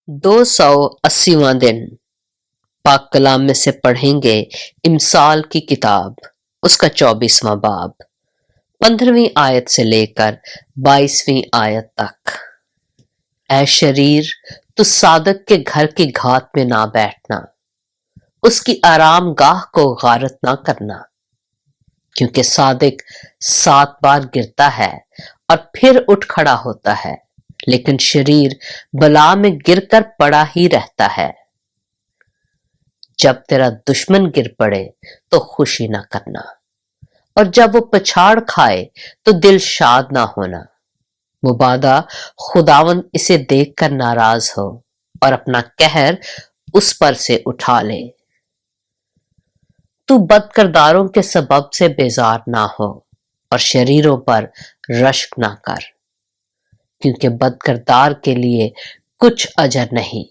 280واں دن پاک کلام میں سے پڑھیں گے امثال کی کتاب، اس کا 24واں باب، 15ویں آیت سے لے کر 22ویں آیت تک۔ اے شریر، تو صادق کے گھر کی گھات میں نہ بیٹھنا، اس کی آرام گاہ کو غارت نہ کرنا، کیونکہ صادق 7 بار گرتا ہے اور پھر اٹھ کھڑا ہوتا ہے، لیکن شریر بلا میں گر کر پڑا ہی رہتا ہے۔ جب تیرا دشمن گر پڑے تو خوشی نہ کرنا، اور جب وہ پچھاڑ کھائے تو دل شاد نہ ہونا، مبادا خداوند اسے دیکھ کر ناراض ہو اور اپنا قہر اس پر سے اٹھا لے۔ تو بد کرداروں کے سبب سے بیزار نہ ہو اور شریروں پر رشک نہ کر، کیونکہ بد کردار کے لیے کچھ اجر نہیں،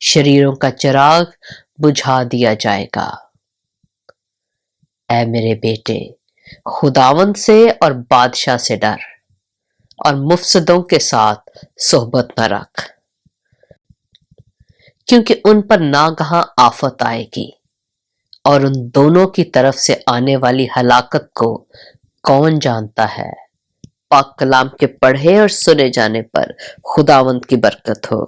شریروں کا چراغ بجھا دیا جائے گا۔ اے میرے بیٹے، خداوند سے اور بادشاہ سے ڈر، اور مفسدوں کے ساتھ صحبت نہ رکھ، کیونکہ ان پر ناگہاں آفت آئے گی، اور ان دونوں کی طرف سے آنے والی ہلاکت کو کون جانتا ہے۔ پاک کلام کے پڑھے اور سنے جانے پر خداوند کی برکت ہو۔